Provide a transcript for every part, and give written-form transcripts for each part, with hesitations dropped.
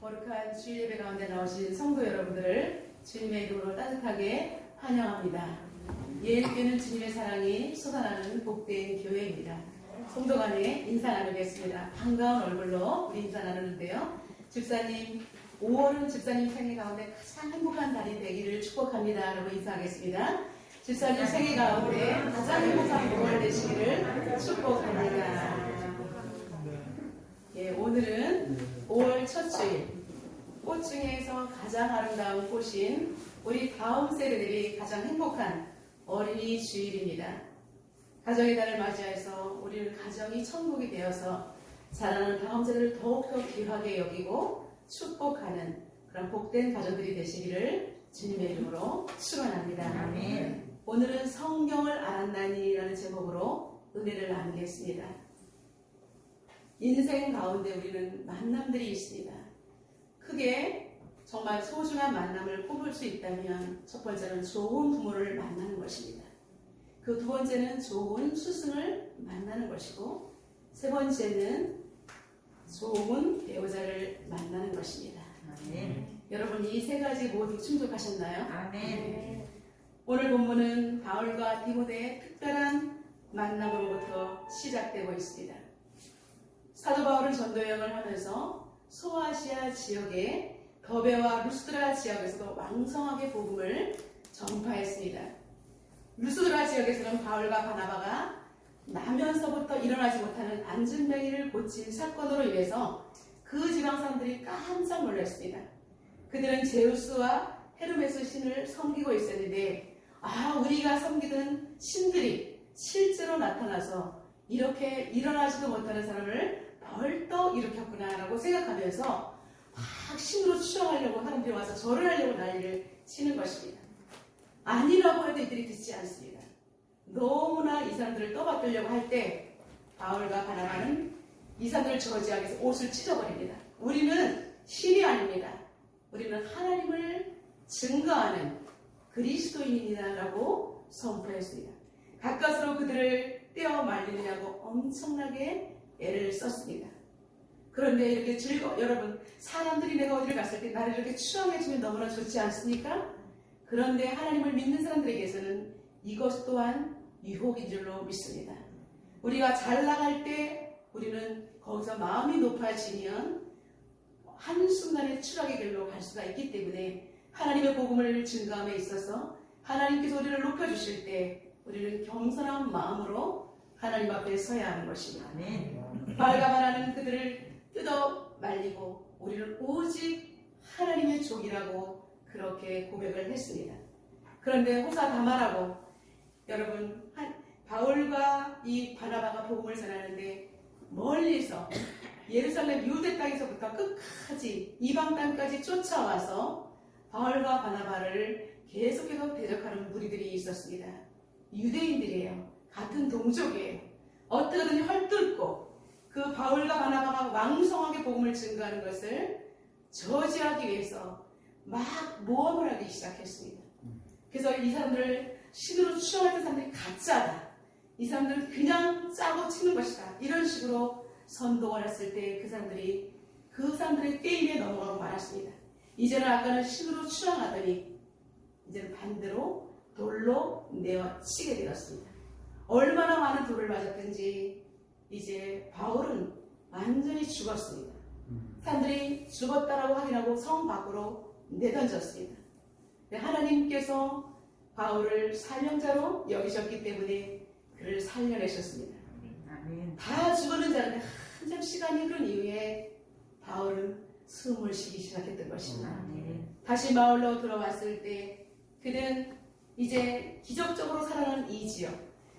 거룩한 주일 예배 가운데 나오신 성도 여러분들을 주님의 이름으로 따뜻하게 환영합니다. 예일교회는 주님의 사랑이 쏟아나는 복된 교회입니다. 성도 간에 인사 나누겠습니다. 반가운 얼굴로 우리 인사 나누는데요. 집사님, 5월은 집사님 생애 가운데 가장 행복한 달이 되기를 축복합니다. 라고 인사하겠습니다. 집사님 생애 가운데 가장 행복한 5월 되시기를 축복합니다. 예, 오늘은 5월 첫 주일, 꽃 중에서 가장 아름다운 꽃인 우리 다음 세대들이 가장 행복한 어린이 주일입니다. 가정의 달을 맞이해서 우리는 가정이 천국이 되어서 자라는 다음 세대를 더욱더 귀하게 여기고 축복하는 그런 복된 가정들이 되시기를 주님의 이름으로 축원합니다. 아멘. 오늘은 성경을 알았나니라는 제목으로 은혜를 나누겠습니다. 인생 가운데 우리는 만남들이 있습니다. 크게 정말 소중한 만남을 꼽을 수 있다면 첫 번째는 좋은 부모를 만나는 것입니다. 그 두 번째는 좋은 스승을 만나는 것이고 세 번째는 좋은 배우자를 만나는 것입니다. 아멘. 여러분 이 세 가지 모두 충족하셨나요? 아멘. 오늘 본문은 바울과 디모데의 특별한 만남으로부터 시작되고 있습니다. 사도 바울은 전도여행을 하면서 소아시아 지역의 더베와 루스드라 지역에서도 왕성하게 복음을 전파했습니다. 루스드라 지역에서는 바울과 바나바가 나면서부터 일어나지 못하는 안진뱅이를 고친 사건으로 인해서 그 지방 사람들이 깜짝 놀랐습니다. 그들은 제우스와 헤르메스 신을 섬기고 있었는데 우리가 섬기던 신들이 실제로 나타나서 이렇게 일어나지도 못하는 사람을 벌떡 일으켰구나라고 생각하면서 막 신으로 추앙하려고 사람들이 와서 절을 하려고 난리를 치는 것입니다. 아니라고 해도 이들이 듣지 않습니다. 너무나 이 사람들을 떠받들려고 할 때 바울과 바나바는 이 사람들을 저지하기 위해서 옷을 찢어버립니다. 우리는 신이 아닙니다. 우리는 하나님을 증거하는 그리스도인이다라고 선포했습니다. 가까스로 그들을 떼어 말리느냐고 엄청나게 애를 썼습니다. 그런데 이렇게 여러분 사람들이 내가 어디를 갔을 때 나를 이렇게 추앙해주면 너무나 좋지 않습니까? 그런데 하나님을 믿는 사람들에게서는 이것 또한 유혹인 줄로 믿습니다. 우리가 잘 나갈 때 우리는 거기서 마음이 높아지면 한순간에 추락의 길로 갈 수가 있기 때문에 하나님의 복음을 증거함에 있어서 하나님께서 우리를 높여주실 때 우리는 겸손한 마음으로 하나님 앞에 서야 하는 것입니다. 아멘. 바울과 바나바는 그들을 뜯어 말리고 우리는 오직 하나님의 족이라고 그렇게 고백을 했습니다. 그런데 호사다마라고 여러분 바울과 이 바나바가 복음을 전하는데 멀리서 예루살렘 유대 땅에서부터 끝까지 이방 땅까지 쫓아와서 바울과 바나바를 계속해서 대적하는 무리들이 있었습니다. 유대인들이에요. 같은 동족이에요. 어떻게든 헐뜯고 그 바울과 바나바가 왕성하게 복음을 증거하는 것을 저지하기 위해서 막 모험을 하기 시작했습니다. 그래서 이 사람들을 신으로 추앙했던 사람들이 가짜다. 이 사람들은 그냥 짜고 치는 것이다. 이런 식으로 선동을 했을 때 그 사람들의 게임에 넘어가고 말았습니다. 이제는 아까는 신으로 추앙하더니 이제는 반대로 돌로 내어 치게 되었습니다. 얼마나 많은 돌을 맞았든지 이제 바울은 완전히 죽었습니다. 사람들이 죽었다라고 확인하고 성 밖으로 내던졌습니다. 하나님께서 바울을 사명자로 여기셨기 때문에 그를 살려내셨습니다. 아멘. 다 죽었는 줄 알았는데 한참 시간이 흐른 이후에 바울은 숨을 쉬기 시작했던 것입니다. 아멘. 다시 마을로 들어왔을 때 그는 이제 기적적으로 살아난 이 지역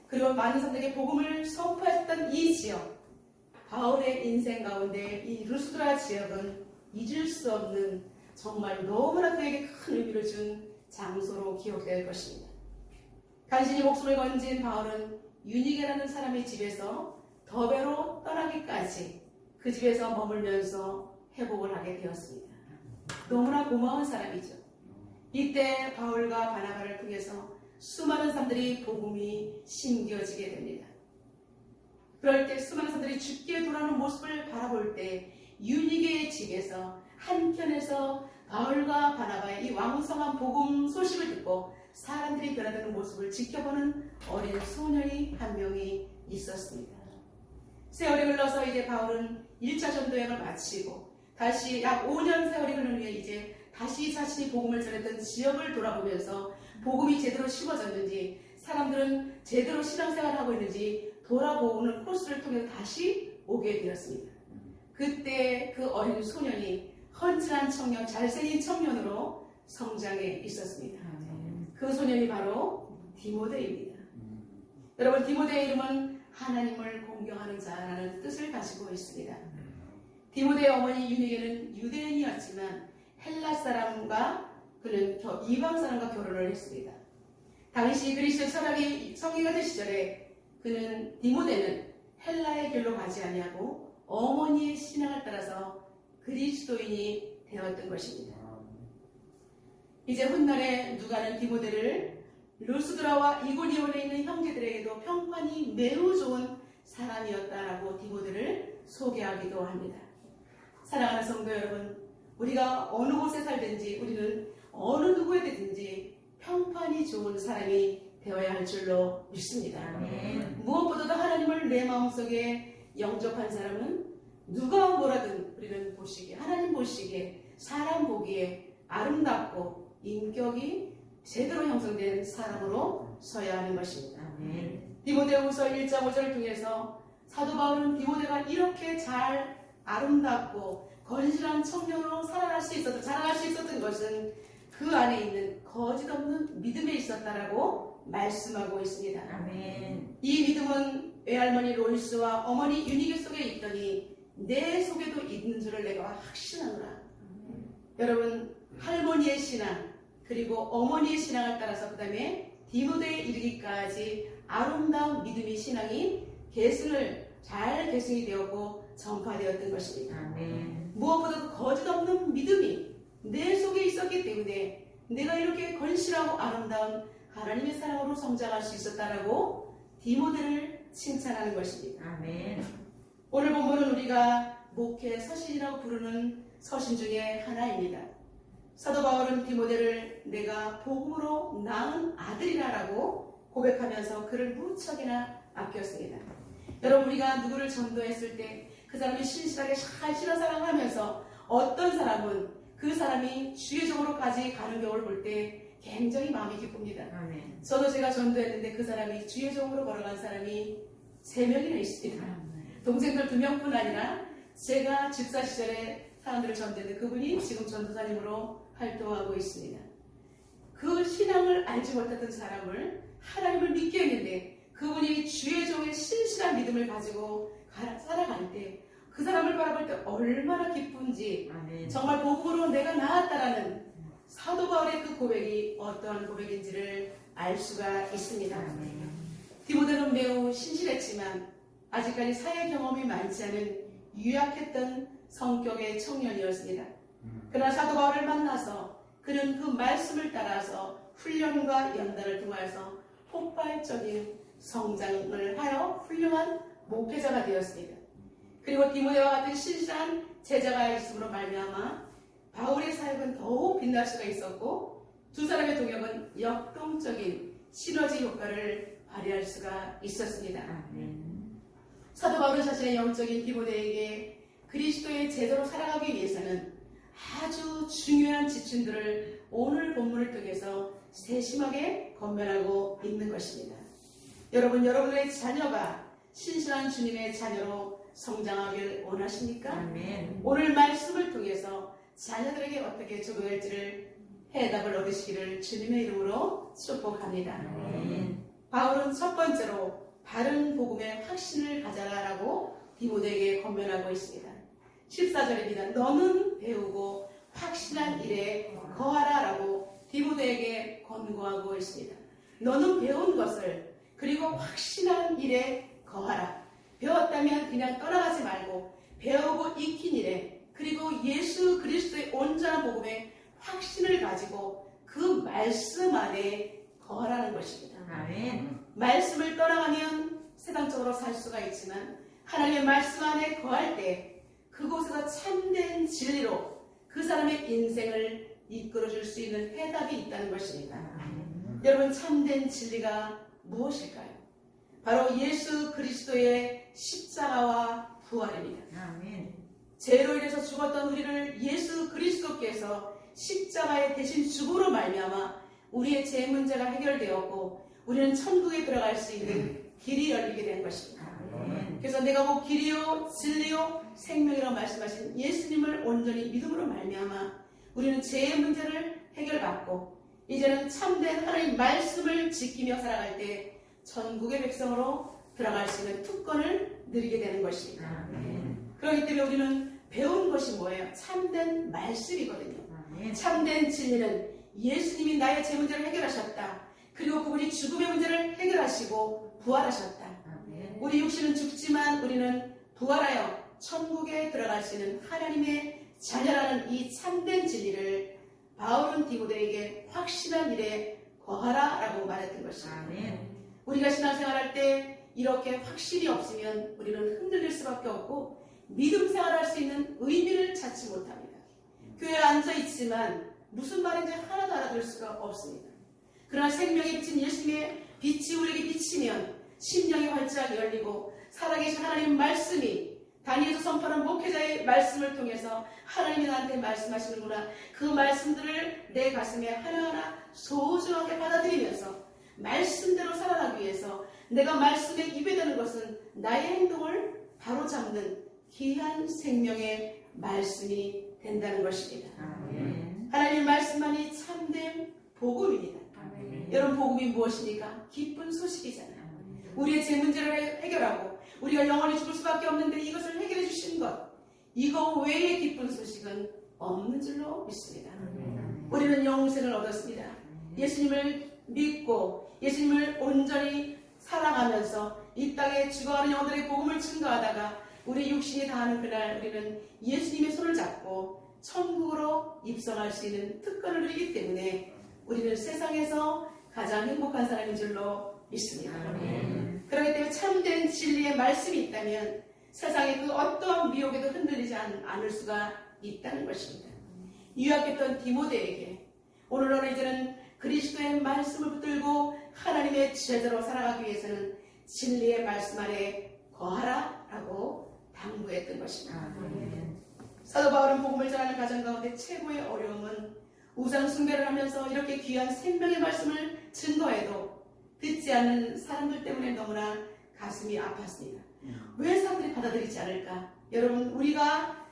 그리고 많은 사람들에게 복음을 선포했던 이 지역 바울의 인생 가운데 이 루스드라 지역은 잊을 수 없는 정말 너무나 그에게 큰 의미를 준 장소로 기억될 것입니다. 간신히 목숨을 건진 바울은 유니게라는 사람의 집에서 더베로 떠나기까지 그 집에서 머물면서 회복을 하게 되었습니다. 너무나 고마운 사람이죠. 이때 바울과 바나바를 통해서 수많은 사람들이 복음이 심겨지게 됩니다. 그럴 때 수많은 사람들이 죽게 돌아오는 모습을 바라볼 때 유니게의 집에서 한켠에서 바울과 바나바의 이 왕성한 복음 소식을 듣고 사람들이 변화되는 모습을 지켜보는 어린 소년이 한 명이 있었습니다. 세월이 흘러서 이제 바울은 1차 전도여행을 마치고 다시 약 5년 세월이 흐른 후에 이제 다시 자신이 복음을 전했던 지역을 돌아보면서 복음이 제대로 심어졌는지 사람들은 제대로 신앙생활을 하고 있는지 돌아보는 코스를 통해 다시 오게 되었습니다. 그때 그 어린 소년이 헌칠한 청년, 잘생긴 청년으로 성장해 있었습니다. 그 소년이 바로 디모데입니다. 여러분, 디모데의 이름은 하나님을 공경하는 자라는 뜻을 가지고 있습니다. 디모데의 어머니 유니게는 유대인이었지만 헬라 사람과 그는 이방 사람과 결혼을 했습니다. 당시 그리스도의 철학이 성리가 시절에 그는 디모데는 헬라의 길로 가지 아니하고 어머니의 신앙을 따라서 그리스도인이 되었던 것입니다. 이제 훗날에 누가는 디모데를 루스드라와 이고니온에 있는 형제들에게도 평판이 매우 좋은 사람이었다라고 디모데를 소개하기도 합니다. 사랑하는 성도 여러분, 우리가 어느 곳에 살든지 우리는 어느 누구에게든지 평판이 좋은 사람이 되어야 할 줄로 믿습니다. 무엇보다도 하나님을 내 마음속에 영접한 사람은 누가 뭐라든 우리는 보시기에, 하나님 보시기에, 사람 보기에 아름답고 인격이 제대로 형성된 사람으로 서야 하는 것입니다. 디모데후서 1장 5절을 통해서 사도 바울은 디모데가 이렇게 잘 아름답고 건실한 청년으로 자라날 수 있었던 것은 그 안에 있는 거짓 없는 믿음에 있었다라고 말씀하고 있습니다. 이 믿음은 외할머니 로이스와 어머니 유니게 속에 있더니 내 속에도 있는 줄을 내가 확신하노라. 여러분, 할머니의 신앙 그리고 어머니의 신앙을 따라서 그 다음에 디모데에 이르기까지 아름다운 믿음의 신앙이 잘 계승이 되었고 전파되었던 것입니다. 무엇보다도 거짓 없는 믿음이 내 속에 있었기 때문에 내가 이렇게 건실하고 아름다운 하나님의 사랑으로 성장할 수 있었다라고 디모데를 칭찬하는 것입니다. 오늘 본문은 우리가 목회 서신이라고 부르는 서신 중에 하나입니다. 사도 바울은 디모데를 내가 복음으로 낳은 아들이라고 고백하면서 그를 무척이나 아꼈습니다. 여러분, 우리가 누구를 전도했을 때 그 사람이 신실하게 잘 신앙생활하면서 어떤 사람은 그 사람이 주의 종으로까지 가는 경우를 볼 때 굉장히 마음이 기쁩니다. 저도 제가 전도했는데 그 사람이 주의 종으로 걸어간 사람이 3명이나 있습니다. 동생들 2명뿐 아니라 제가 집사 시절에 사람들을 전도했는데 그분이 지금 전도사님으로 활동하고 있습니다. 그 신앙을 알지 못했던 사람을 하나님을 믿게 했는데 그분이 주의 종의 신실한 믿음을 가지고 살아갈 때 그 사람을 바라볼 때 얼마나 기쁜지 정말 복음으로 내가 나았다라는 사도 바울의 그 고백이 어떠한 고백인지를 알 수가 있습니다. 디모데는 매우 신실했지만 아직까지 사회 경험이 많지 않은 유약했던 성격의 청년이었습니다. 그러나 사도 바울을 만나서 그는 그 말씀을 따라서 훈련과 연단을 통하여서 폭발적인 성장을 하여 훌륭한 목회자가 되었습니다. 그리고 디모데와 같은 신실한 제자가 있음으로 말미암아 바울의 사역은 더욱 빛날 수가 있었고 두 사람의 동역은 역동적인 시너지 효과를 발휘할 수가 있었습니다. 사도 바울은 자신의 영적인 디모데에게 그리스도의 제자로 살아가기 위해서는 아주 중요한 지침들을 오늘 본문을 통해서 세심하게 건면하고 있는 것입니다. 여러분, 여러분의 자녀가 신실한 주님의 자녀로 성장하길 원하십니까? 오늘 말씀을 통해서 자녀들에게 어떻게 적용할지를 해답을 얻으시기를 주님의 이름으로 축복합니다. 바울은 첫 번째로 바른 복음의 확신을 가져라라고 디모데에게 권면하고 있습니다. 14절입니다. 너는 배우고 확신한 일에 거하라라고 디모데에게 권고하고 있습니다. 너는 배운 것을 그리고 확신한 일에 거하라. 배웠다면 그냥 떠나가지 말고 배우고 익힌 일에 그리고 예수 그리스도의 온전한 복음에 확신을 가지고 그 말씀 안에 거하라는 것입니다. 말씀을 떠나가면 세상적으로 살 수가 있지만 하나님의 말씀 안에 거할 때 그곳에서 참된 진리로 그 사람의 인생을 이끌어줄 수 있는 해답이 있다는 것입니다. 여러분, 참된 진리가 무엇일까요? 바로 예수 그리스도의 십자가와 부활입니다. 아멘. 죄로 인해서 죽었던 우리를 예수 그리스도께서 십자가의 대신 죽음으로 말미암아 우리의 죄 문제가 해결되었고 우리는 천국에 들어갈 수 있는 길이 열리게 된 것입니다. 아멘. 그래서 내가 곧 길이요 진리요 생명이라고 말씀하신 예수님을 온전히 믿음으로 말미암아 우리는 죄의 문제를 해결받고 이제는 참된 하나님 말씀을 지키며 살아갈 때 천국의 백성으로 들어갈 수 있는 특권을 누리게 되는 것입니다. 아멘. 그렇기 때문에 우리는 배운 것이 뭐예요? 참된 말씀이거든요. 아멘. 참된 진리는 예수님이 나의 죄 문제를 해결하셨다. 그리고 그분이 죽음의 문제를 해결하시고 부활하셨다. 아멘. 우리 육신은 죽지만 우리는 부활하여 천국에 들어갈 수 있는 하나님의 자녀라는 이 참된 진리를 바울은 디모데에게 확실한 일에 거하라라고 말했던 것입니다. 아멘. 우리가 신앙생활할 때 이렇게 확실히 없으면 우리는 흔들릴 수밖에 없고 믿음 생활할 수 있는 의미를 찾지 못합니다. 교회에 앉아 있지만 무슨 말인지 하나도 알아들을 수가 없습니다. 그러나 생명에 비친 예수님의 빛이 우리에게 비치면 심령이 활짝 열리고 살아계신 하나님 말씀이 다니엘서 선포하는 목회자의 말씀을 통해서 하나님이 나한테 말씀하시는구나. 그 말씀들을 내 가슴에 하나하나 소중하게 받아들이면서 말씀대로 살아가기 위해서 내가 말씀에 입에 대는 것은 나의 행동을 바로잡는 귀한 생명의 말씀이 된다는 것입니다. 아멘. 하나님의 말씀만이 참된 복음입니다. 아멘. 여러분, 복음이 무엇입니까? 기쁜 소식이잖아요. 우리의 제 문제를 해결하고 우리가 영원히 죽을 수밖에 없는데 이것을 해결해 주신 것, 이거 외의 기쁜 소식은 없는 줄로 믿습니다. 우리는 영생을 얻었습니다. 예수님을 믿고 예수님을 온전히 사랑하면서 이 땅에 죽어가는 영혼들의 복음을 증거하다가 우리 육신이 다하는 그날 우리는 예수님의 손을 잡고 천국으로 입성할 수 있는 특권을 누리기 때문에 우리는 세상에서 가장 행복한 사람인 줄로 믿습니다. 아멘. 그렇기 때문에 참된 진리의 말씀이 있다면 세상의 그 어떠한 미혹에도 흔들리지 않을 수가 있다는 것입니다. 유학했던 디모데에게 오늘 너는 이제는 그리스도의 말씀을 붙들고 하나님의 제자로 살아가기 위해서는 진리의 말씀 안에 거하라 라고 당부했던 것입니다. 아멘. 사도 바울은 복음을 전하는 가정 가운데 최고의 어려움은 우상 숭배를 하면서 이렇게 귀한 생명의 말씀을 증거해도 듣지 않는 사람들 때문에 너무나 가슴이 아팠습니다. 왜 사람들이 받아들이지 않을까? 여러분, 우리가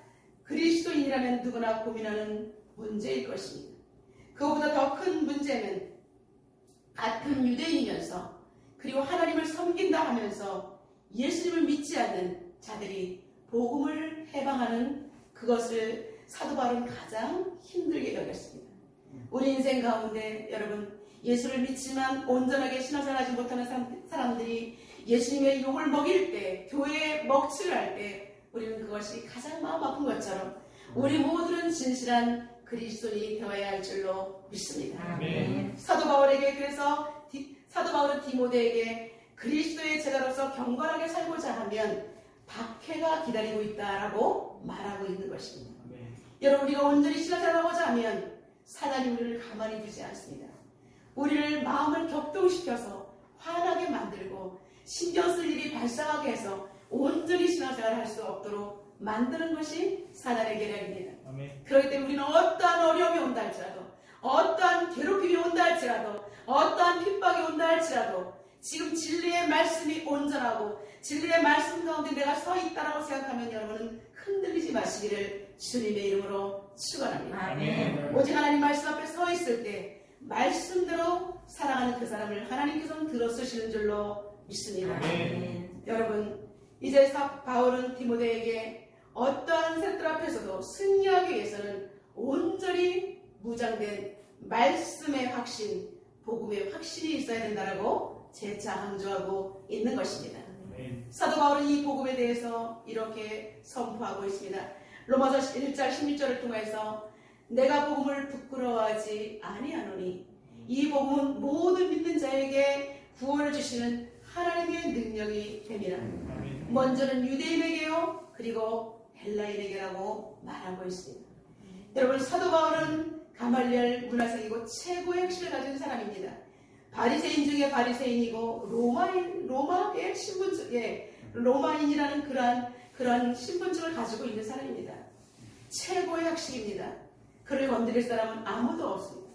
그리스도인이라면 누구나 고민하는 문제일 것입니다. 그것보다 더 큰 문제는 같은 유대인이면서 그리고 하나님을 섬긴다 하면서 예수님을 믿지 않는 자들이 복음을 해방하는 그것을 사도 바울은 가장 힘들게 여겼습니다. 우리 인생 가운데 여러분, 예수를 믿지만 온전하게 신앙생활하지 못하는 사람들이 예수님의 욕을 먹일 때, 교회에 먹칠을 할 때 우리는 그것이 가장 마음 아픈 것처럼 우리 모두는 진실한 그리스도인이 되어야 할 줄로 믿습니다. 아멘. 사도 바울에게 그래서 사도 바울은 디모데에게 그리스도의 제자로서 경건하게 살고자 하면 박해가 기다리고 있다라고 말하고 있는 것입니다. 여러분, 우리가 온전히 신앙생활하고자 하면 사단이 우리를 가만히 두지 않습니다. 우리를 마음을 격동시켜서 화나게 만들고 신경 쓸 일이 발생하게 해서 온전히 신앙생활을 할 수 없도록 만드는 것이 사단의 계략입니다. 그렇기 때문에 우리는 어떠한 어려움이 온다 할지라도, 어떠한 괴롭힘이 온다 할지라도, 어떠한 핍박이 온다 할지라도 지금 진리의 말씀이 온전하고 진리의 말씀 가운데 내가 서 있다라고 생각하면 여러분은 흔들리지 마시기를 주님의 이름으로 축원합니다. 아멘. 오직 하나님 말씀 앞에 서 있을 때 말씀대로 살아가는 그 사람을 하나님께서는 들어쓰시는 줄로 믿습니다. 아멘. 여러분, 이제 바울은 디모데에게 어떠한 세들 앞에서도 승리하기 위해서는 온전히 무장된 말씀의 확신, 복음의 확신이 있어야 된다라고 재차 강조하고 있는 것입니다. 사도 바울은 이 복음에 대해서 이렇게 선포하고 있습니다. 로마서 1장 16절을 통해서 내가 복음을 부끄러워하지 아니하노니 이 복음은 모든 믿는 자에게 구원을 주시는 하나님의 능력이 됩니다. 먼저는 유대인에게요, 그리고 헬라인에게라고 말하고 있습니다. 여러분, 사도 바울은 가말리엘 문화생이고 최고의 학식을 가진 사람입니다. 바리새인 중에 바리새인이고 로마의 로마인이라는 그러한 신분증을 가지고 있는 사람입니다. 최고의 학식입니다. 그를 건드릴 사람은 아무도 없습니다.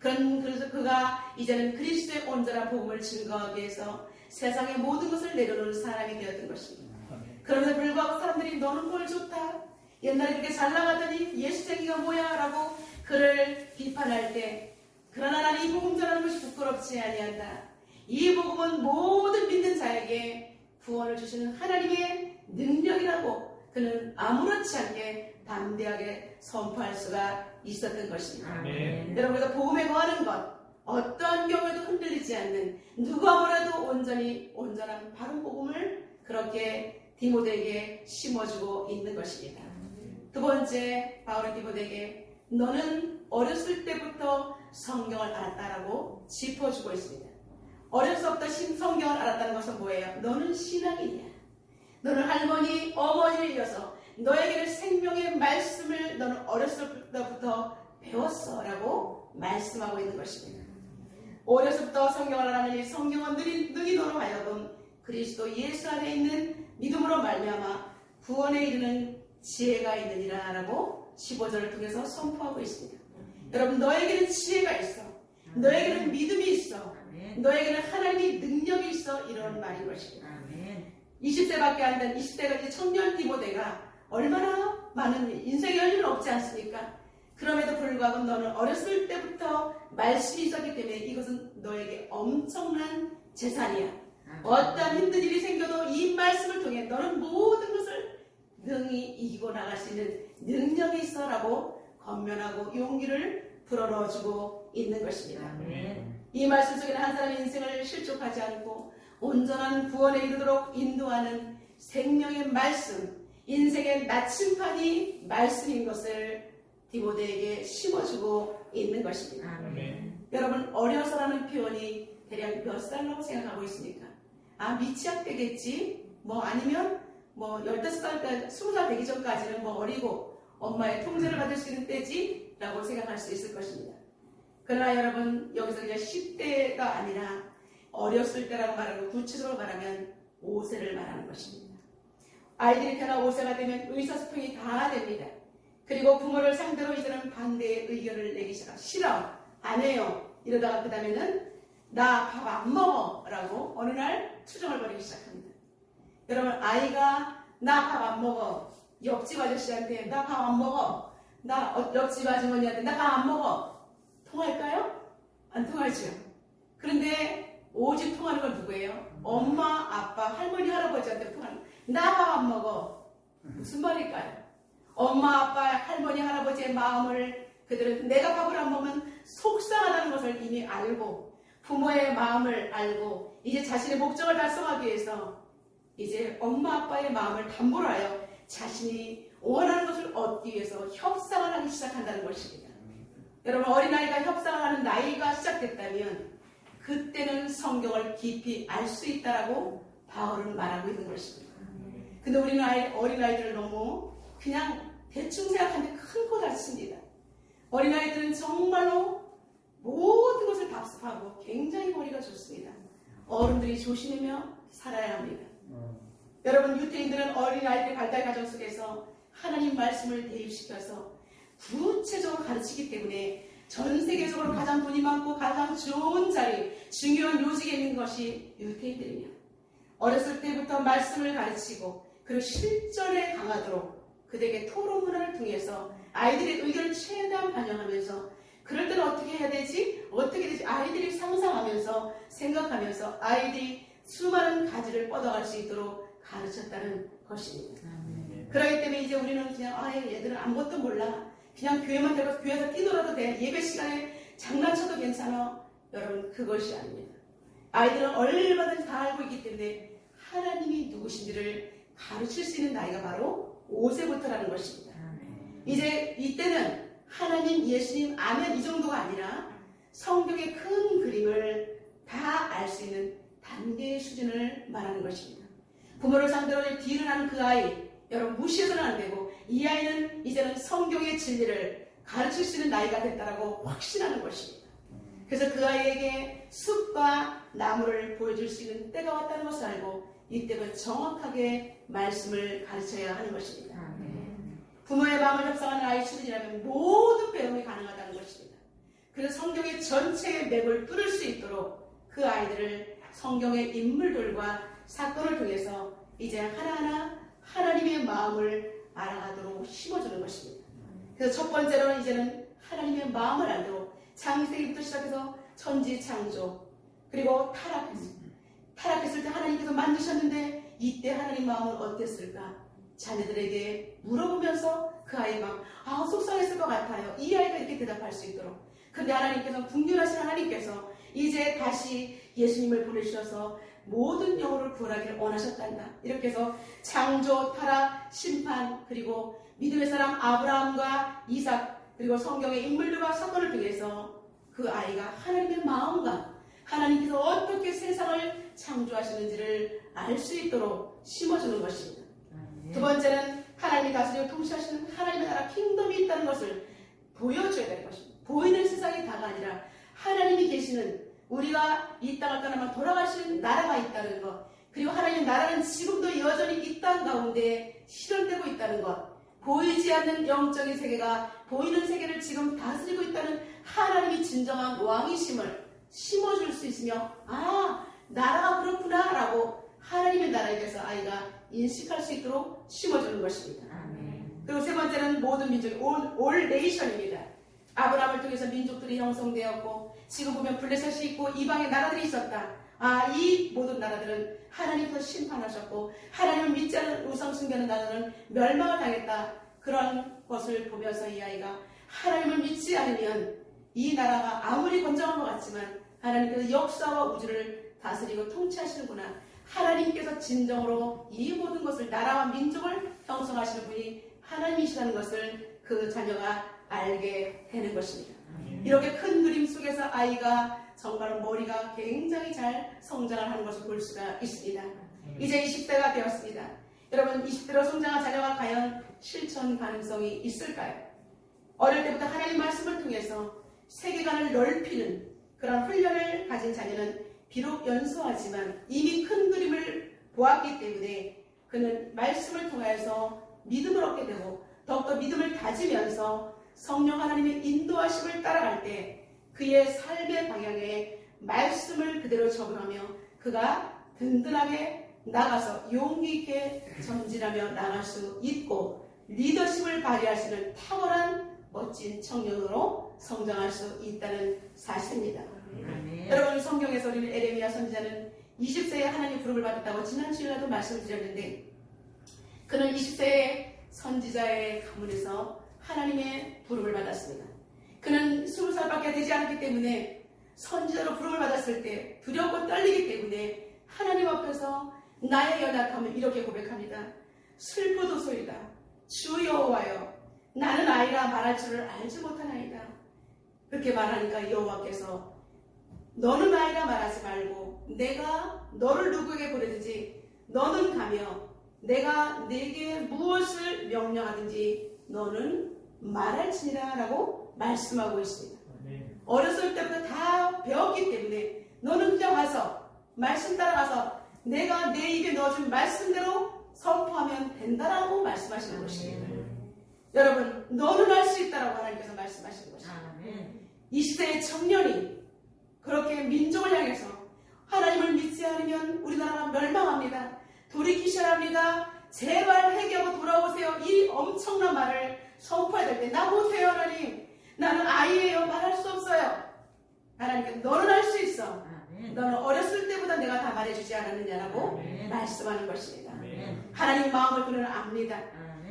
그래서 그가 이제는 그리스도의 온전한 복음을 증거하기 위해서 세상의 모든 것을 내려놓은 사람이 되었던 것입니다. 그럼에도 불구하고 사람들이 너는 뭘 좋다, 옛날에 그렇게 잘 나가더니 예수쟁이가 뭐야 라고 그를 비판할 때, 그러나 나는 이 복음 전하는 것이 부끄럽지 아니한다. 이 복음은 모든 믿는 자에게 구원을 주시는 하나님의 능력이라고 그는 아무렇지 않게 담대하게 선포할 수가 있었던 것입니다. 아멘. 여러분, 그래서 복음에 거하는 것, 어떠한 경우에도 흔들리지 않는, 누가 뭐라도 온전한 바른 복음을 그렇게 디모데에게 심어주고 있는 것입니다. 두 번째, 바울이 디모데에게 너는 어렸을 때부터 성경을 알았다라고 짚어주고 있습니다. 어렸을 때부터 성경을 알았다는 것은 뭐예요? 너는 신앙인이야. 너는 할머니, 어머니를 이어서 너에게는 생명의 말씀을 너는 어렸을 때부터 배웠어 라고 말씀하고 있는 것입니다. 어렸을 때부터 성경을 알아내니 성경은 능히 너로 하여금 그리스도 예수 안에 있는 믿음으로 말미암아 구원에 이르는 지혜가 있느니라 라고 15절을 통해서 선포하고 있습니다. 여러분, 너에게는 지혜가 있어. 너에게는 믿음이 있어. 너에게는 하나님의 능력이 있어. 이런 말인 것입니다. 20세밖에 안 된 20대가 이제 청년 디모데가 얼마나 많은 인생의 열림은 없지 않습니까? 그럼에도 불구하고 너는 어렸을 때부터 말씀이 있었기 때문에 이것은 너에게 엄청난 재산이야. 어떠한 힘든 일이 생겨도 이 말씀을 통해 너는 모든 것을 능히 이기고 나갈 수 있는 능력이 있어라고 권면하고 용기를 불어넣어주고 있는 것입니다. 이 말씀 속에는 한 사람의 인생을 실족하지 않고 온전한 구원에 이르도록 인도하는 생명의 말씀, 인생의 나침판이 말씀인 것을 디모데에게 심어주고 있는 것입니다. 여러분, 어려서라는 표현이 대략 몇 살이라고 생각하고 있습니까? 미취학 때겠지? 아니면 15살, 20살 되기 전까지는 어리고 엄마의 통제를 받을 수 있는 때지? 라고 생각할 수 있을 것입니다. 그러나 여러분, 여기서 그냥 10대가 아니라 어렸을 때라고 말하고 구체적으로 말하면 5세를 말하는 것입니다. 아이들이 태어나 5세가 되면 의사소통이 다 됩니다. 그리고 부모를 상대로 이제는 반대의 의견을 내기 시작합니다. 싫어, 안 해요. 이러다가 그 다음에는 나 밥 안 먹어 라고 어느 날 투정을 벌이기 시작합니다. 여러분, 아이가 나 밥 안 먹어, 옆집 아저씨한테 나 밥 안 먹어, 옆집 아주머니한테 나 밥 안 먹어, 통할까요? 안 통하죠. 그런데 오직 통하는 건 누구예요? 엄마, 아빠, 할머니, 할아버지한테 통하는 거예요. 나 밥 안 먹어. 무슨 말일까요? 엄마, 아빠, 할머니, 할아버지의 마음을 그들은 내가 밥을 안 먹으면 속상하다는 것을 이미 알고, 부모의 마음을 알고 이제 자신의 목적을 달성하기 위해서 이제 엄마, 아빠의 마음을 담보로 하여 자신이 원하는 것을 얻기 위해서 협상을 하기 시작한다는 것입니다. 여러분, 어린아이가 협상을 하는 나이가 시작됐다면 그때는 성경을 깊이 알 수 있다라고 바울은 말하고 있는 것입니다. 근데 우리는 어린아이들을 너무 그냥 대충 생각하는데 큰 코 다칩니다. 어린아이들은 정말로 모든 것을 답습하고 굉장히 머리가 좋습니다. 어른들이 조심하며 살아야 합니다. 여러분, 유태인들은 어린아이들의 발달 과정 속에서 하나님 말씀을 대입시켜서 구체적으로 가르치기 때문에 전 세계적으로 가장 돈이 많고 가장 좋은 자리, 중요한 요직에 있는 것이 유태인들입니다. 어렸을 때부터 말씀을 가르치고 그리고 실전에 강하도록 그들에게 토론 문화를 통해서 아이들의 의견을 최대한 반영하면서 그럴 때는 어떻게 해야 되지? 어떻게 되지? 아이들이 상상하면서 생각하면서 아이들이 수많은 가지를 뻗어갈 수 있도록 가르쳤다는 것입니다. 그렇기 때문에 이제 우리는 그냥 얘들은 아무것도 몰라. 그냥 교회만 데려가서 교회에서 뛰놀아도 돼. 예배 시간에 장난쳐도 괜찮아. 여러분, 그것이 아닙니다. 아이들은 얼마든지 다 알고 있기 때문에 하나님이 누구신지를 가르칠 수 있는 나이가 바로 5세부터라는 것입니다. 이제 이때는 하나님, 예수님, 아멘 이 정도가 아니라 성경의 큰 그림을 다 알 수 있는 단계의 수준을 말하는 것입니다. 부모를 상대로 딜을 하는 그 아이, 여러분 무시해서는 안 되고 이 아이는 이제는 성경의 진리를 가르칠 수 있는 나이가 됐다라고 확신하는 것입니다. 그래서 그 아이에게 숲과 나무를 보여줄 수 있는 때가 왔다는 것을 알고 이때부터 정확하게 말씀을 가르쳐야 하는 것입니다. 부모의 마음을 협상하는 아이 수준이라면 모든 배움이 가능하다는 것입니다. 그래서 성경의 전체의 맥을 뚫을 수 있도록 그 아이들을 성경의 인물들과 사건을 통해서 이제 하나하나 하나님의 마음을 알아가도록 심어주는 것입니다. 그래서 첫 번째로는 이제는 하나님의 마음을 알도록 창세기부터 시작해서 천지 창조 그리고 타락했을 때 하나님께서 만드셨는데 이때 하나님 마음은 어땠을까? 자녀들에게 물어보면서 그 아이가 속상했을 것 같아요. 이 아이가 이렇게 대답할 수 있도록. 그런데 하나님께서 궁휼하신 하나님께서 이제 다시 예수님을 보내주셔서 모든 영혼을 구원하기를 원하셨단다. 이렇게 해서 창조, 타락, 심판 그리고 믿음의 사람 아브라함과 이삭 그리고 성경의 인물들과 사건을 통해서 그 아이가 하나님의 마음과 하나님께서 어떻게 세상을 창조하시는지를 알 수 있도록 심어주는 것입니다. 두 번째는 하나님이 다스리고 통치하시는 하나님의 나라 킹덤이 있다는 것을 보여줘야 되는 것입니다. 보이는 세상이 다가 아니라 하나님이 계시는 우리가 이 땅을 떠나면 돌아가시는 나라가 있다는 것 그리고 하나님의 나라는 지금도 여전히 이 땅 가운데 실현되고 있다는 것 보이지 않는 영적인 세계가 보이는 세계를 지금 다스리고 있다는 하나님이 진정한 왕이심을 심어줄 수 있으며 나라가 그렇구나 라고 하나님의 나라에 대해서 아이가 인식할 수 있도록 심어주는 것입니다. 그리고 세 번째는 모든 민족 올 네이션입니다. 아브라함을 통해서 민족들이 형성되었고 지금 보면 블레셋이 있고 이방의 나라들이 있었다. 이 모든 나라들은 하나님께서 심판하셨고 하나님을 믿지 않는 우상 숭배하는 나라는 멸망을 당했다. 그런 것을 보면서 이 아이가 하나님을 믿지 않으면 이 나라가 아무리 건장한 것 같지만 하나님께서 역사와 우주를 다스리고 통치하시는구나. 하나님께서 진정으로 이 모든 것을 나라와 민족을 형성하시는 분이 하나님이시라는 것을 그 자녀가 알게 되는 것입니다. 이렇게 큰 그림 속에서 아이가 정말 머리가 굉장히 잘 성장을 하는 것을 볼 수가 있습니다. 이제 20대가 되었습니다. 여러분 20대로 성장한 자녀가 과연 실천 가능성이 있을까요? 어릴 때부터 하나님 말씀을 통해서 세계관을 넓히는 그런 훈련을 가진 자녀는 비록 연소하지만 이미 큰 그림을 보았기 때문에 그는 말씀을 통해서 믿음을 얻게 되고 더욱더 믿음을 다지면서 성령 하나님의 인도하심을 따라갈 때 그의 삶의 방향에 말씀을 그대로 적용하며 그가 든든하게 나가서 용기 있게 전진하며 나갈 수 있고 리더십을 발휘할 수 있는 탁월한 멋진 청년으로 성장할 수 있다는 사실입니다. 여러분 성경에서 우리는 에레미야 선지자는 20세에 하나님 부름을 받았다고 지난 주일에도 말씀을 드렸는데 그는 20세에 선지자의 가문에서 하나님의 부름을 받았습니다. 그는 20살밖에 되지 않았기 때문에 선지자로 부름을 받았을 때 두렵고 떨리기 때문에 하나님 앞에서 나의 연약함을 이렇게 고백합니다. 슬프도소이다. 주 여호와여 나는 아이라 말할 줄을 알지 못하나이다. 그렇게 말하니까 여호와께서 너는 아이라 말하지 말고 내가 너를 누구에게 보내든지 너는 가며 내가 네게 무엇을 명령하든지 너는 말할지니라 라고 말씀하고 있습니다. 어렸을 때부터 다 배웠기 때문에 너는 그냥 가서 말씀 따라가서 내가 내 입에 넣어준 말씀대로 선포하면 된다라고 말씀하시는 것입니다. 여러분 너는 할 수 있다라고 하나님께서 말씀하시는 것입니다. 20세의 청년이 그렇게 민족을 향해서 하나님을 믿지 않으면 우리나라가 멸망합니다. 돌이키셔야 합니다. 제발 회개하고 돌아오세요. 이 엄청난 말을 선포해야 될 때 나 보세요 하나님. 나는 아이예요. 말할 수 없어요. 하나님께서 너는 할 수 있어. 너는 어렸을 때보다 내가 다 말해주지 않았느냐라고 말씀하는 것입니다. 하나님 마음을 그는 압니다.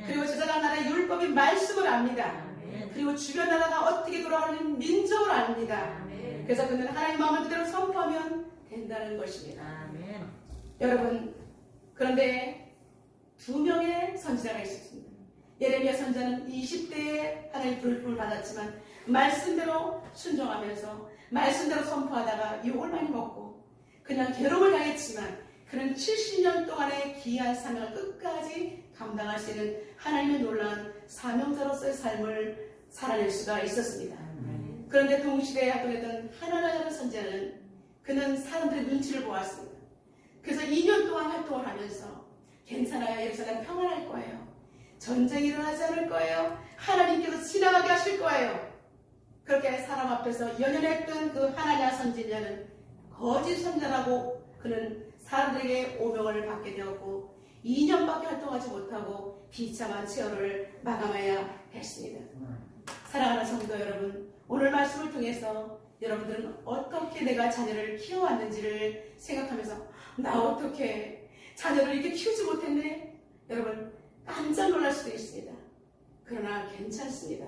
그리고 제사장 나라의 율법인 말씀을 압니다. 그리고 주변 나라가 어떻게 돌아가는 민족을 압니다. 그래서 그는 하나님 마음을 그대로 선포하면 된다는 것입니다. 여러분 그런데 두 명의 선지자가 있었습니다. 예레미야 선지자는 20대에 하나님 부름을 받았지만 말씀대로 순종하면서 말씀대로 선포하다가 욕을 많이 먹고 그냥 괴로움을 당했지만 그는 70년 동안의 귀한 사명을 끝까지 감당할 수 있는 하나님의 놀라운 사명자로서의 삶을 살아낼 수가 있었습니다. 그런데 동시대에 활동했던 하나나라는 선지자는 그는 사람들의 눈치를 보았습니다. 그래서 2년 동안 활동을 하면서 괜찮아요. 예루살렘 평안할 거예요. 전쟁이 일어나지 않을 거예요. 하나님께서 지나가게 하실 거예요. 그렇게 사람 앞에서 연연했던 그 하나냐 선지자는 거짓 선지자라고 그는 사람들에게 오명을 받게 되었고 2년밖에 활동하지 못하고 비참한 세월을 마감해야 했습니다. 사랑하는 성도 여러분, 오늘 말씀을 통해서 여러분들은 어떻게 내가 자녀를 키워왔는지를 생각하면서 나 어떻게 자녀를 이렇게 키우지 못했네? 여러분 깜짝 놀랄 수도 있습니다. 그러나 괜찮습니다.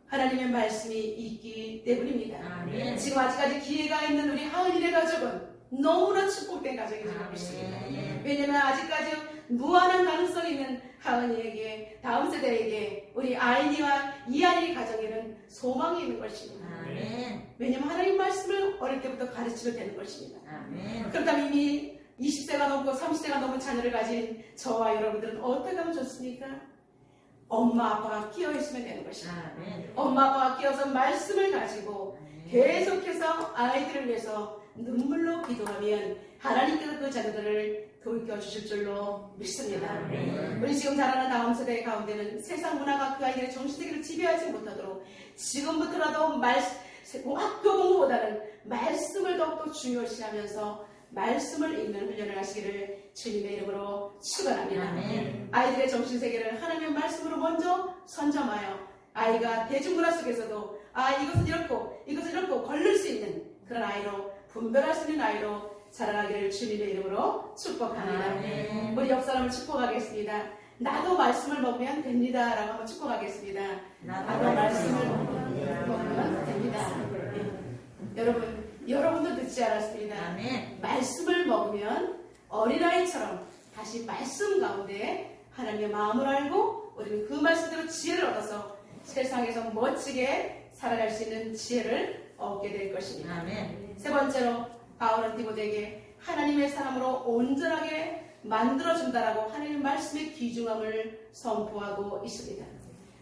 하나님의 말씀이 있기 때문입니다. 아멘. 지금 아직까지 기회가 있는 우리 하은이네 가족은 너무나 축복된 가정이 되고 있습니다. 왜냐하면 아직까지 무한한 가능성이 있는 하은이에게 다음 세대에게 우리 아이니와 이한이 가정에는 소망이 있는 것입니다. 아멘. 왜냐하면 하나님 말씀을 어릴 때부터 가르치면 되는 것입니다. 아멘. 그렇다면 이미 20세가 넘고 30세가 넘은 자녀를 가진 저와 여러분들은 어떻게 하면 좋습니까? 엄마 아빠가 끼어 있으면 되는 것입니다. 아멘. 엄마 아빠가 끼어서 말씀을 가지고 계속해서 아이들을 위해서 눈물로 기도하면 하나님께서 그 자녀들을 돌겨주실 줄로 믿습니다. 우리 지금 자라는 다음 세대 가운데는 세상 문화가 그 아이들의 정신세계를 지배하지 못하도록 지금부터라도 학교 공부보다는 말씀을 더욱더 중요시하면서 말씀을 읽는 훈련을 하시기를 주님의 이름으로 축원합니다. 아멘. 아이들의 정신세계를 하나님의 말씀으로 먼저 선점하여 아이가 대중문화 속에서도 이것은 이렇고 걸릴 수 있는 그런 아이로 분별할 수 있는 아이로 자라나기를 주님의 이름으로 축복합니다. 아멘. 우리 옆 사람을 축복하겠습니다. 나도 말씀을 먹으면 됩니다. 라고 한번 축복하겠습니다. 나도 말씀을 먹으면 됩니다. 여러분도 듣지 않았습니다. 아멘. 말씀을 먹으면 어린아이처럼 다시 말씀 가운데 하나님의 마음을 알고 우리는 그 말씀대로 지혜를 얻어서 세상에서 멋지게 살아갈 수 있는 지혜를 얻게 될 것입니다. 아멘. 세 번째로 바울은 디모데에게 하나님의 사람으로 온전하게 만들어준다라고 하나님 말씀의 귀중함을 선포하고 있습니다.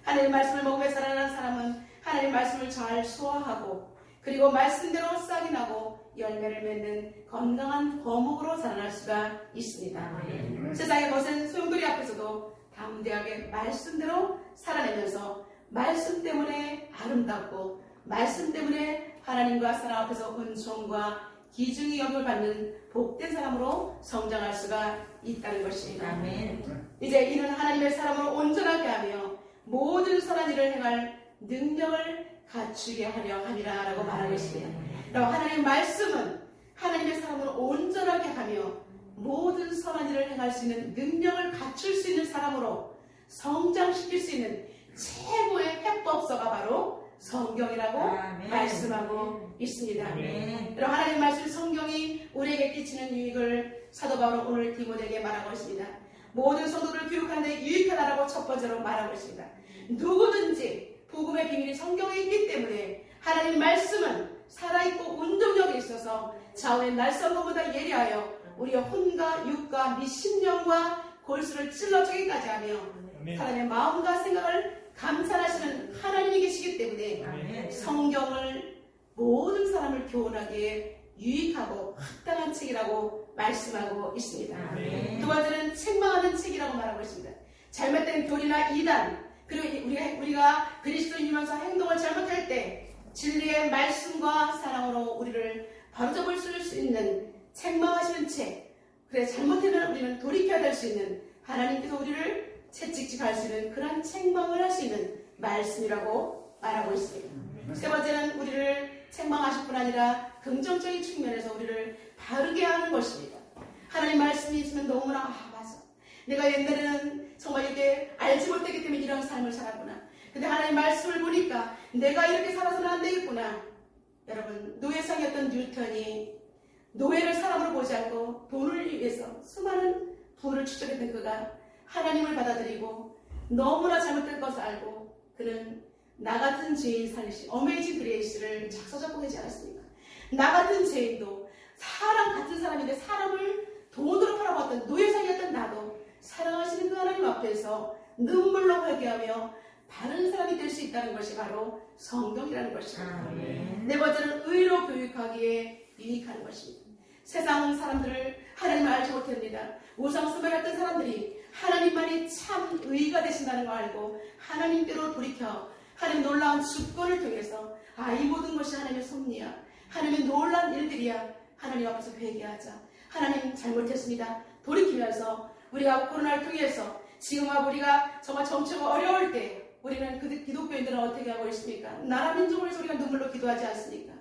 하나님 말씀을 먹으며 살아가는 사람은 하나님 말씀을 잘 소화하고 그리고 말씀대로 싹이 나고 열매를 맺는 건강한 거목으로 자라날 수가 있습니다. 아멘. 세상의 거센 소용돌이 앞에서도 담대하게 말씀대로 살아내면서 말씀 때문에 아름답고 말씀 때문에 하나님과 사람 앞에서 은총과 기중이 여김을 받는 복된 사람으로 성장할 수가 있다는 것입니다. 아멘. 이제 이는 하나님의 사람으로 온전하게 하며 모든 선한 일을 행할 능력을 갖추게 하려 함이라 라고 말하고 있습니다. 그럼 하나님의 말씀은 하나님의 사람으로 온전하게 하며 모든 선한 일을 행할 수 있는 능력을 갖출 수 있는 사람으로 성장시킬 수 있는 최고의 해법서가 바로 성경이라고 아멘. 말씀하고 있습니다. 아멘. 그럼 하나님 말씀 성경이 우리에게 끼치는 유익을 사도 바울은 오늘 디모데에게 말하고 있습니다. 모든 성도들을 교육하는 데 유익하다라고 첫 번째로 말하고 있습니다. 누구든지 복음의 비밀이 성경에 있기 때문에 하나님 말씀은 살아있고 운동력이 있어서 좌우의 날선거보다 예리하여 우리의 혼과 육과 미 심령과 골수를 찔러주기까지 하며 사람의 마음과 생각을 감찰하시는 하나님이 계시기 때문에 아멘. 성경을 모든 사람을 교훈하기에 유익하고 합당한 책이라고 말씀하고 있습니다. 아멘. 두 번째는 책망하는 책이라고 말하고 있습니다. 잘못된 교리나 이단 그리고 우리가 그리스도인이면서 행동을 잘못할 때 진리의 말씀과 사랑으로 우리를 바로잡을 수 있는 책망하시는 책. 그래 잘못하면 우리는 돌이켜야 될 수 있는 하나님께서 우리를 채찍질할 수 있는 그런 책망을 할 수 있는 말씀이라고 말하고 있습니다. 세 번째는 우리를 책망하실 뿐 아니라 긍정적인 측면에서 우리를 바르게 하는 것입니다. 하나님 말씀이 있으면 너무나 맞아. 내가 옛날에는 정말 이렇게 알지 못했기 때문에 이런 삶을 살았구나. 근데 하나님 말씀을 보니까 내가 이렇게 살아서는 안 되겠구나. 여러분 노예상이었던 뉴턴이 노예를 사람으로 보지 않고 돈을 위해서 수많은 부를 축적했던 그가 하나님을 받아들이고 너무나 잘못된 것을 알고 그는 나 같은 죄인 살리신 어메이징 그레이스를 작사작곡하지 않았습니까? 나 같은 죄인도 사람 같은 사람인데 사람을 돈으로 팔아봤던 노예상이었던 나도 사랑하시는 그 하나님 앞에서 눈물로 회개하며 바른 사람이 될 수 있다는 것이 바로 성경이라는 것입니다. 아멘. 네 번째는 의로 교육하기에 유익한 것입니다. 세상 사람들을 하나님을 알지 못합니다. 우상숭배를 했던 사람들이 하나님만이 참 의가 되신다는 걸 알고 하나님께로 돌이켜 하나님 놀라운 주권을 통해서 이 모든 것이 하나님의 섭리야, 하나님의 놀라운 일들이야, 하나님 앞에서 회개하자. 하나님 잘못했습니다. 돌이키면서 우리가 코로나를 통해서 지금 우리가 정말 정치가 어려울 때 우리는 기독교인들은 어떻게 하고 있습니까? 나라 민족을 위해서 우리가 눈물로 기도하지 않습니까?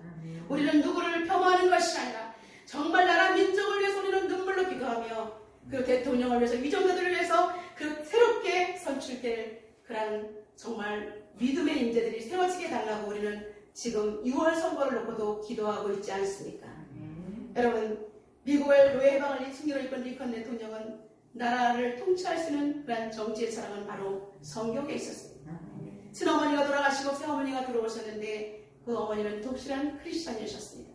우리는 누구를 폄하하는 것이 아니라 정말 나라 민족을 위해서 우리는 눈물로 기도하며 그 대통령을 위해서 위정자들을 위해서 그 새롭게 선출될 그런 정말 믿음의 인재들이 세워지게 달라고 우리는 지금 6월 선거를 놓고도 기도하고 있지 않습니까? 여러분, 미국의 노예 해방을 승리로 이끈 링컨 대통령은 나라를 통치할 수 있는 그런 정치의 사랑은 바로 성경에 있었습니다. 친어머니가 돌아가시고 새어머니가 들어오셨는데 그 어머니는 독실한 크리스찬이셨습니다.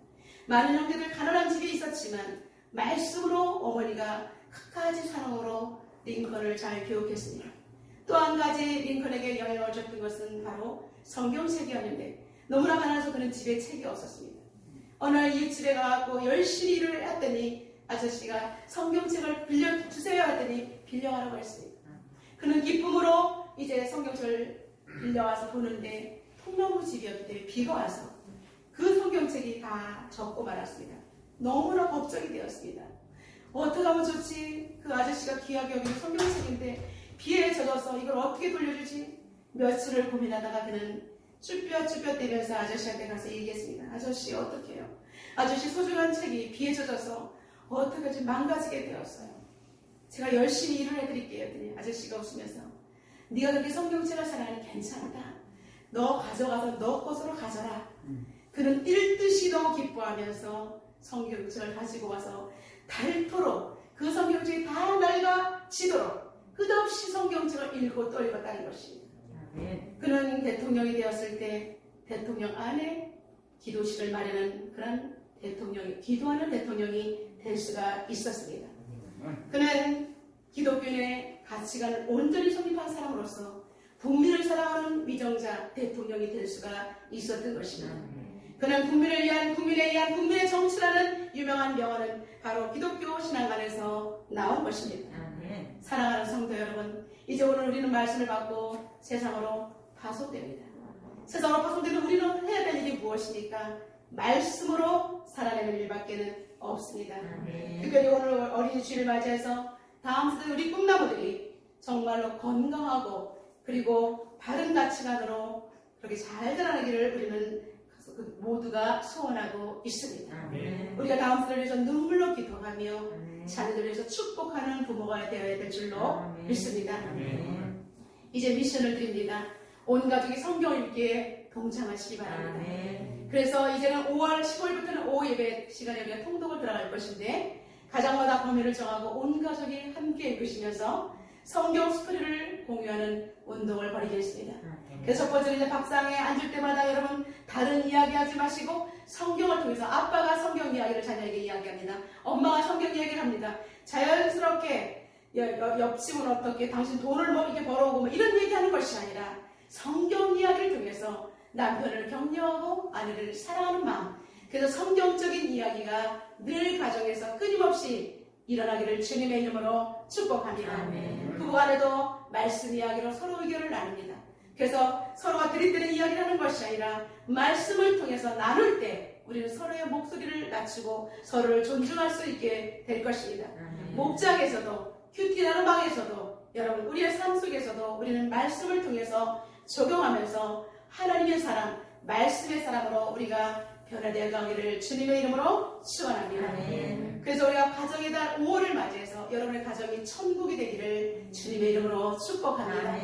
많은 형제들 가난한 집에 있었지만 말씀으로 어머니가 끝까지 사랑으로 링컨을 잘 교육했습니다. 또 한 가지 링컨에게 영향을 줬던 것은 바로 성경책이었는데 너무나 가난해서 그는 집에 책이 없었습니다. 어느 날 이웃집에 가고 열심히 일을 했더니 아저씨가 성경책을 빌려주세요 했더니 빌려가라고 했습니다. 그는 기쁨으로 이제 성경책을 빌려와서 보는데 통나무 집이었기 때문에 비가 와서 그 성경책이 다 젖고 말았습니다. 너무나 걱정이 되었습니다. 어떻게 하면 좋지? 그 아저씨가 귀하게 여기는 성경책인데 비에 젖어서 이걸 어떻게 돌려주지? 며칠을 고민하다가 그는 쭈뼛쭈뼛대면서 아저씨한테 가서 얘기했습니다. 아저씨 어떻게 해요? 아저씨 소중한 책이 비에 젖어서 어떻게 좀 망가지게 되었어요. 제가 열심히 일을 해드릴게요. 했더니 아저씨가 웃으면서 네가 그렇게 성경책을 사랑하니 괜찮다. 너 가져가서 너 것으로 가져라. 그는 읽듯이 너무 기뻐하면서 성경책을 가지고 와서 닳도록 그 성경책이 다 낡아지도록 끝없이 성경책을 읽고 또 읽었다는 것입니다. 그는 대통령이 되었을 때 대통령 안에 기도실을 마련한 그런 대통령이, 기도하는 대통령이 될 수가 있었습니다. 그는 기독교인의 가치관을 온전히 성립한 사람으로서 국민을 사랑하는 위정자 대통령이 될 수가 있었던 것입니다. 그는 국민을 위한, 국민에 의한 국민의 정치라는 유명한 명언은 바로 기독교 신앙관에서 나온 것입니다. 사랑하는 성도 여러분, 이제 오늘 우리는 말씀을 받고 세상으로 파송됩니다. 세상으로 파송되는 우리는 해야 될 일이 무엇입니까? 말씀으로 살아내는 일밖에는 없습니다. 특별히 오늘 어린이 주일을 맞이해서 다음 세대 우리 꿈나무들이 정말로 건강하고 그리고 바른 가치관으로 그렇게 잘 자라나기를 우리는 모두가 소원하고 있습니다. 우리가 다음 세대를 위해서 눈물로 기도하며 자녀들을 위해서 축복하는 부모가 되어야 될 줄로 믿습니다. 이제 미션을 드립니다. 온 가족이 성경 읽기에 동참하시기 바랍니다. 그래서 이제는 5월 15일부터는 오후 예배 시간에 우리가 통독을 들어갈 것인데 가정마다 범위를 정하고 온 가족이 함께 읽으시면서 성경 스토리를 공유하는 운동을 벌이겠습니다. 그래서 첫 번째는 이제 밥상에 앉을 때마다 여러분 다른 이야기 하지 마시고 성경을 통해서 아빠가 성경 이야기를 자녀에게 이야기합니다. 엄마가 성경 이야기를 합니다. 자연스럽게 옆집은 어떻게 당신 돈을 뭐 이렇게 벌어오고 뭐 이런 얘기하는 것이 아니라 성경 이야기를 통해서 남편을 격려하고 아내를 사랑하는 마음, 그래서 성경적인 이야기가 늘 가정에서 끊임없이 일어나기를 주님의 이름으로 축복합니다. 부부 간에도 말씀 이야기로 서로 의견을 나눕니다. 그래서 서로가 들이대는 이야기를 하는 것이 아니라 말씀을 통해서 나눌 때 우리는 서로의 목소리를 낮추고 서로를 존중할 수 있게 될 것입니다. 목장에서도 큐티라는 방에서도 여러분 우리의 삶 속에서도 우리는 말씀을 통해서 적용하면서 하나님의 사람, 말씀의 사람으로 우리가 변화되어 가기를 주님의 이름으로 축원합니다. 그래서 우리가 가정의 달 5월을 맞이해서 여러분의 가정이 천국이 되기를 주님의 이름으로 축복합니다.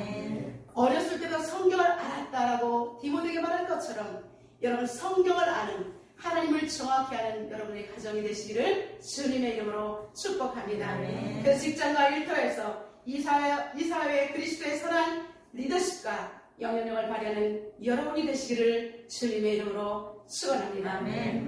어렸을 때도 성경을 알았다라고 디모데에게 말한 것처럼 여러분 성경을 아는 하나님을 정확히 아는 여러분의 가정이 되시기를 주님의 이름으로 축복합니다. 그래서 직장과 일터에서 이 사회의 그리스도의 선한 리더십과 영향력을 발휘하는 여러분이 되시기를 주님의 이름으로 축원합니다.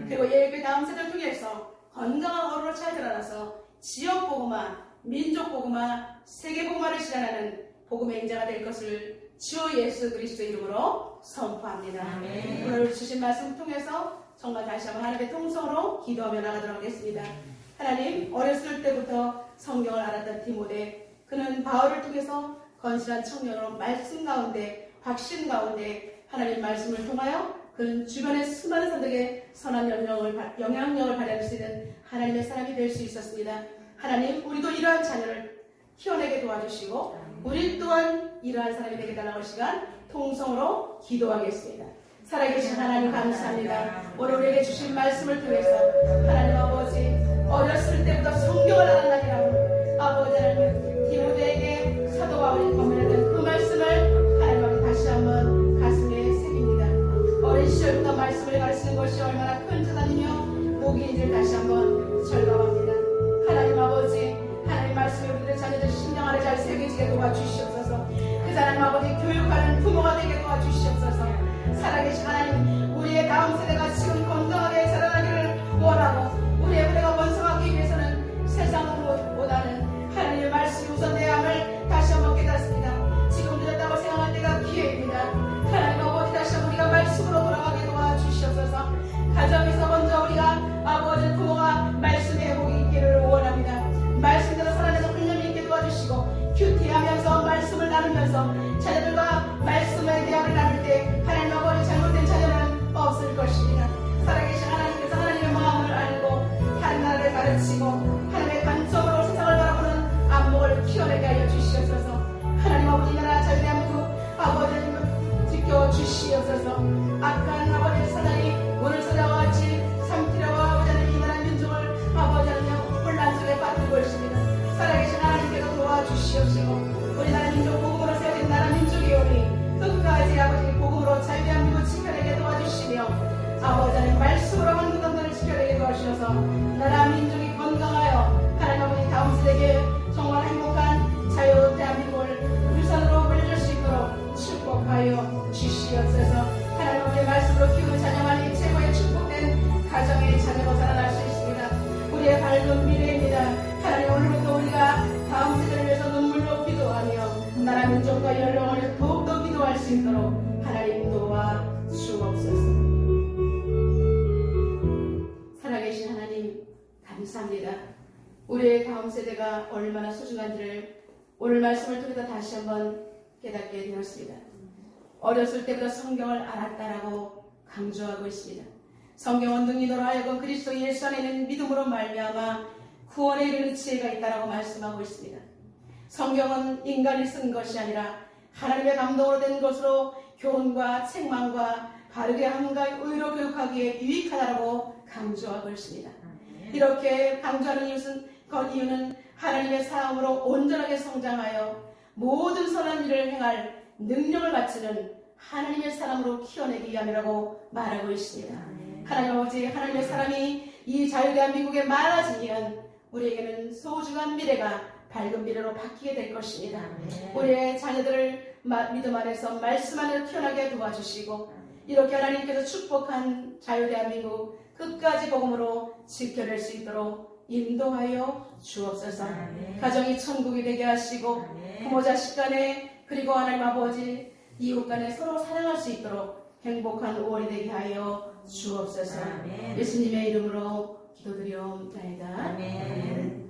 그리고 예배 다음 세대를 통해서 건강한 어른으로 잘 자라나서 지역 보고만 민족 복음화, 세계 복음화를 실현하는 복음의 인자가 될 것을 주 예수 그리스도 이름으로 선포합니다. 아멘. 오늘 주신 말씀 통해서 정말 다시 한번 하나님의 통성으로 기도하며 나가도록 하겠습니다. 하나님, 어렸을 때부터 성경을 알았던 디모데, 그는 바울을 통해서 건실한 청년으로 말씀 가운데, 확신 가운데 하나님 말씀을 통하여 그는 주변의 수많은 사람들에게 선한 영향력을 발휘할 수 있는 하나님의 사람이 될 수 있었습니다. 하나님, 우리도 이러한 자녀를 키워내게 도와주시고 우리 또한 이러한 사람이 되게 달라고 시간 통성으로 기도하겠습니다. 살아계신 하나님 감사합니다. 오늘 우리에게 주신 말씀을 통해서 하나님 아버지, 어렸을 때부터 성경을 알았나니라고 아버지 하나님 디모데에게 사도 바울이 권면했던 그 말씀을 하나님 아버지 다시 한번 가슴에 새깁니다. 어린 시절부터 말씀을 가르치는 것이 얼마나 큰 재단이며 복인지를 다시 한번 절감합니다. 하나님 아버지, 하나님 말씀이 우리들의 자녀들 심령 안에 잘 새겨지게 도와주시옵소서. 그 하나님 아버지 교육하는 부모가 되게 도와주시옵소서. 살아계신 하나님, 우리의 다음 세대가 지금 건강하게 자라나기를 원하고 우리의 후대가 번성하기 위해서는 세상보다는 하나님의 말씀이 우선돼야 함을 다시 한번 깨닫습니다. 지금 늦었다고 생각할 때가 기회입니다. 하나님 아버지, 다시 한번 우리가 말씀으로 돌아가게 도와주시옵소서. 가정에서 먼저 우리가 아버지 부모가 말씀의 회복이 있기를 원합니다. 말씀대로 살아내서 훈련이 있게 도와주시고 큐티하면서 말씀을 나누면서 자녀들과 말씀의 대화를 나눌 때 하나님 아버지 잘못된 자녀는 없을 것입니다. 살아계신 하나님께서 하나님의 마음을 알고 다른 나라를 가르치고 하나님의 관점으로 세상을 바라보는 안목을 키워내게 하여 주시옵소서. 하나님 아버지, 나라 자유대한민국 아버지 지켜주시옵소서. 악한 아버지 사단이 오늘 저자와 같이 삼키려와 아버지 하나님 이 나라 민족을 아버지 하나님 혼란 속에 빠뜨리고 있습니다. 살아계신 하나님께서 도와주시옵시고 우리나라 민족 복음으로 세워진 나라 민족이오니 끝까지 아버지 복음으로 자유대한 민국 지켜내게 도와주시며 아버지 하나님 말씀으로 한국 당도를 지켜내게 도와주셔서 나라 민족이 건강하여 하나님 아버지 다음 세대에 정말 행복한 자유 대한민국을 유산으로 물려줄 수 있도록 축복하여 주시옵소서. 하나님 아버지의 말씀으로 키우는 자녀만이 최고의 축복된 가정의 자녀로 자라날 수 있습니다. 우리의 밝은 미래입니다. 하나님, 오늘부터 우리가 다음 세대를 위해서 눈물로 기도하며 나라 민족과 연령을 위해서 더욱더 기도할 수 있도록 하나님 도와주옵소서. 살아계신 하나님 감사합니다. 우리의 다음 세대가 얼마나 소중한지를 오늘 말씀을 통해서 다시 한번 깨닫게 되었습니다. 어렸을 때부터 성경을 알았다라고 강조하고 있습니다. 성경은 능히 너로 하여금 그리스도 예수 안에 있는 믿음으로 말미암아 구원에 이르는 지혜가 있다라고 말씀하고 있습니다. 성경은 인간이 쓴 것이 아니라 하나님의 감동으로 된 것으로 교훈과 책망과 바르게 함과 의로 교육하기에 유익하다라고 강조하고 있습니다. 이렇게 강조하는 이유는 하나님의 사람으로 온전하게 성장하여 모든 선한 일을 행할 능력을 갖추는 하나님의 사람으로 키워내기 위함이라고 말하고 있습니다. 하나님 아버지, 하나님의 사람이 이 자유대한민국에 많아지면 우리에게는 소중한 미래가 밝은 미래로 바뀌게 될 것입니다. 우리의 자녀들을 믿음 안에서 말씀 안에서 태어나게 도와주시고 이렇게 하나님께서 축복한 자유대한민국 끝까지 복음으로 지켜낼 수 있도록 인도하여 주옵소서. 가정이 천국이 되게 하시고 부모 자식 간에 그리고 하나님 아버지 이웃 간에 서로 사랑할 수 있도록 행복한 5월이 되게 하여 주옵소서. 예수님의 이름으로 기도드리옵나이다. 아멘.